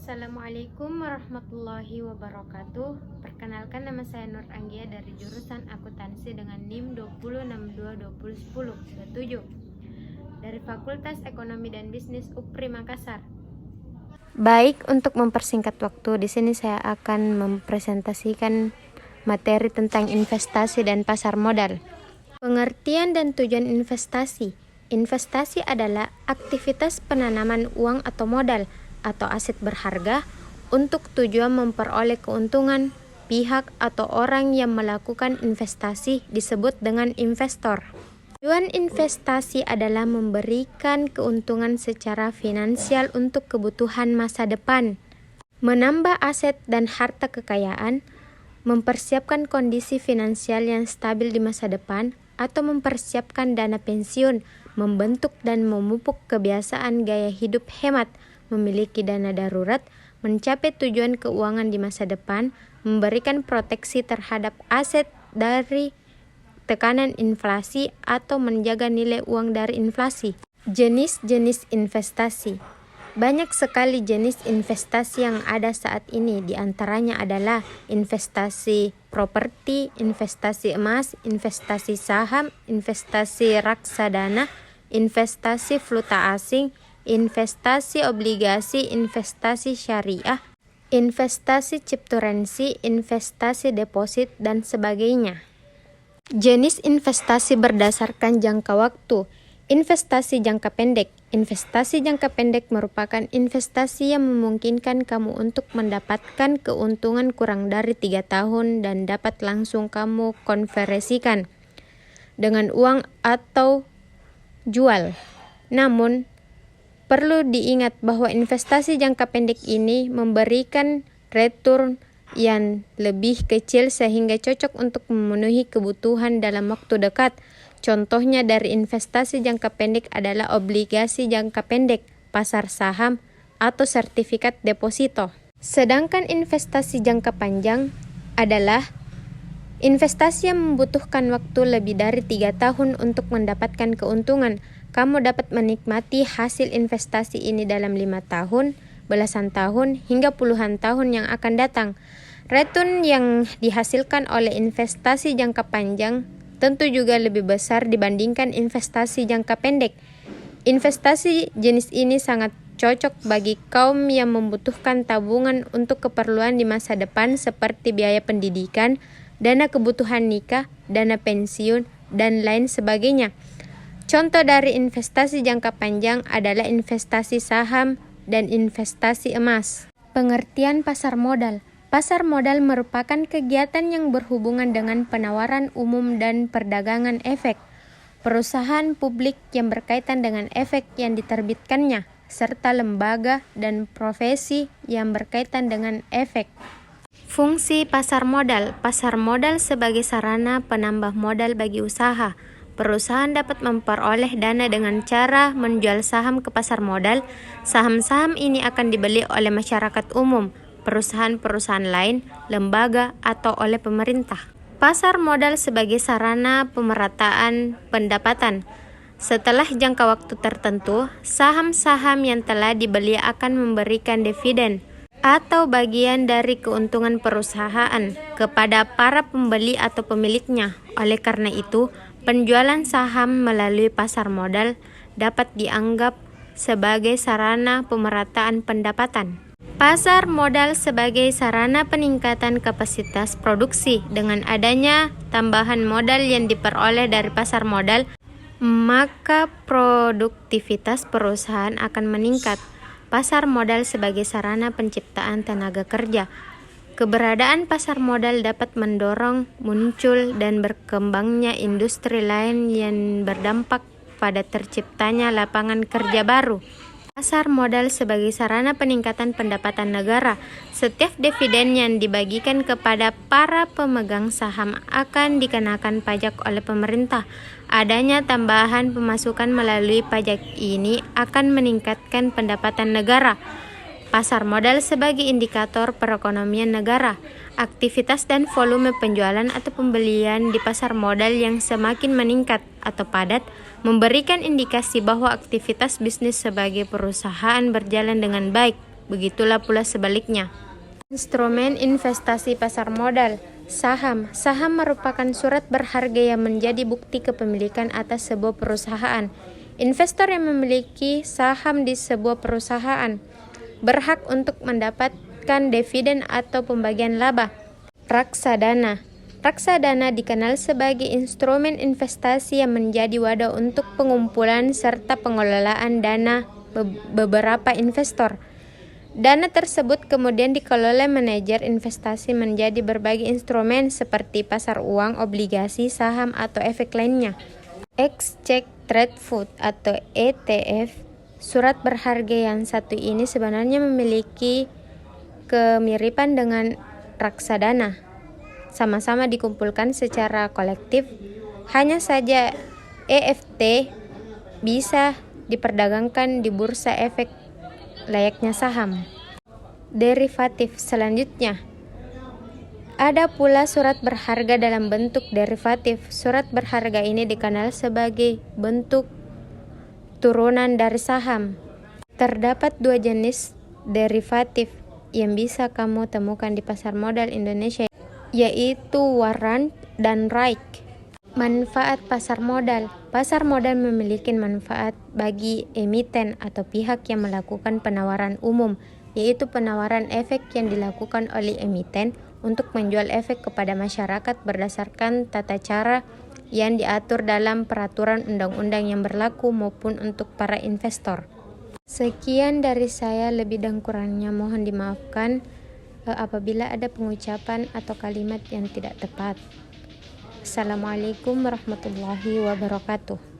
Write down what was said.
Assalamualaikum warahmatullahi wabarakatuh. Perkenalkan, nama saya Nur Anggia dari jurusan Akuntansi dengan NIM 20622010 dari Fakultas Ekonomi dan Bisnis UPRI Makassar. Baik, untuk mempersingkat waktu, di sini saya akan mempresentasikan materi tentang investasi dan pasar modal. Pengertian dan tujuan investasi. Investasi adalah aktivitas penanaman uang atau modal atau aset berharga untuk tujuan memperoleh keuntungan. Pihak atau orang yang melakukan investasi disebut dengan investor. Tujuan investasi adalah memberikan keuntungan secara finansial untuk kebutuhan masa depan, menambah aset dan harta kekayaan, mempersiapkan kondisi finansial yang stabil di masa depan, atau mempersiapkan dana pensiun, membentuk dan memupuk kebiasaan gaya hidup hemat, memiliki dana darurat, mencapai tujuan keuangan di masa depan, memberikan proteksi terhadap aset dari tekanan inflasi, atau menjaga nilai uang dari inflasi. Jenis-jenis investasi. Banyak sekali jenis investasi yang ada saat ini, di antaranya adalah investasi properti, investasi emas, investasi saham, investasi reksadana, investasi valuta asing, investasi obligasi, investasi syariah, investasi cryptocurrency, investasi deposit, dan sebagainya. Jenis investasi berdasarkan jangka waktu. Investasi jangka pendek. Investasi jangka pendek merupakan investasi yang memungkinkan kamu untuk mendapatkan keuntungan kurang dari 3 tahun dan dapat langsung kamu konversikan dengan uang atau jual. Namun, perlu diingat bahwa investasi jangka pendek ini memberikan return yang lebih kecil sehingga cocok untuk memenuhi kebutuhan dalam waktu dekat. Contohnya dari investasi jangka pendek adalah obligasi jangka pendek, pasar saham, atau sertifikat deposito. Sedangkan investasi jangka panjang adalah investasi yang membutuhkan waktu lebih dari 3 tahun untuk mendapatkan keuntungan. Kamu dapat menikmati hasil investasi ini dalam 5 tahun, belasan tahun, hingga puluhan tahun yang akan datang. Return yang dihasilkan oleh investasi jangka panjang tentu juga lebih besar dibandingkan investasi jangka pendek. Investasi jenis ini sangat cocok bagi kaum yang membutuhkan tabungan untuk keperluan di masa depan seperti biaya pendidikan, dana kebutuhan nikah, dana pensiun, dan lain sebagainya. Contoh dari investasi jangka panjang adalah investasi saham dan investasi emas. Pengertian pasar modal. Pasar modal merupakan kegiatan yang berhubungan dengan penawaran umum dan perdagangan efek, perusahaan publik yang berkaitan dengan efek yang diterbitkannya, serta lembaga dan profesi yang berkaitan dengan efek. Fungsi pasar modal. Pasar modal sebagai sarana penambah modal bagi usaha. Perusahaan dapat memperoleh dana dengan cara menjual saham ke pasar modal. Saham-saham ini akan dibeli oleh masyarakat umum, perusahaan-perusahaan lain, lembaga, atau oleh pemerintah. Pasar modal sebagai sarana pemerataan pendapatan. Setelah jangka waktu tertentu, saham-saham yang telah dibeli akan memberikan dividen atau bagian dari keuntungan perusahaan kepada para pembeli atau pemiliknya. Oleh karena itu, penjualan saham melalui pasar modal dapat dianggap sebagai sarana pemerataan pendapatan. Pasar modal sebagai sarana peningkatan kapasitas produksi. Dengan adanya tambahan modal yang diperoleh dari pasar modal, maka produktivitas perusahaan akan meningkat. Pasar modal sebagai sarana penciptaan tenaga kerja. Keberadaan pasar modal dapat mendorong muncul dan berkembangnya industri lain yang berdampak pada terciptanya lapangan kerja baru. Pasar modal sebagai sarana peningkatan pendapatan negara. Setiap dividen yang dibagikan kepada para pemegang saham akan dikenakan pajak oleh pemerintah. Adanya tambahan pemasukan melalui pajak ini akan meningkatkan pendapatan negara. Pasar modal sebagai indikator perekonomian negara. Aktivitas dan volume penjualan atau pembelian di pasar modal yang semakin meningkat atau padat memberikan indikasi bahwa aktivitas bisnis sebagai perusahaan berjalan dengan baik. Begitulah pula sebaliknya. Instrumen investasi pasar modal. Saham. Saham merupakan surat berharga yang menjadi bukti kepemilikan atas sebuah perusahaan. Investor yang memiliki saham di sebuah perusahaan berhak untuk mendapatkan dividen atau pembagian laba. Reksadana. Reksadana dikenal sebagai instrumen investasi yang menjadi wadah untuk pengumpulan serta pengelolaan dana beberapa investor. Dana tersebut kemudian dikelola manajer investasi menjadi berbagai instrumen seperti pasar uang, obligasi, saham, atau efek lainnya. Exchange Traded Fund atau ETF, surat berharga yang satu ini sebenarnya memiliki kemiripan dengan reksadana. Sama-sama dikumpulkan secara kolektif, hanya saja EFT bisa diperdagangkan di bursa efek layaknya saham. Derivatif. Selanjutnya, ada pula surat berharga dalam bentuk derivatif. Surat berharga ini dikenal sebagai bentuk turunan dari saham. Terdapat dua jenis derivatif yang bisa kamu temukan di pasar modal Indonesia, yaitu warrant dan right. Manfaat pasar modal. Pasar modal memiliki manfaat bagi emiten atau pihak yang melakukan penawaran umum, yaitu penawaran efek yang dilakukan oleh emiten untuk menjual efek kepada masyarakat berdasarkan tata cara yang diatur dalam peraturan undang-undang yang berlaku maupun untuk para investor. Sekian dari saya, lebih dan kurangnya mohon dimaafkan apabila ada pengucapan atau kalimat yang tidak tepat. Assalamualaikum warahmatullahi wabarakatuh.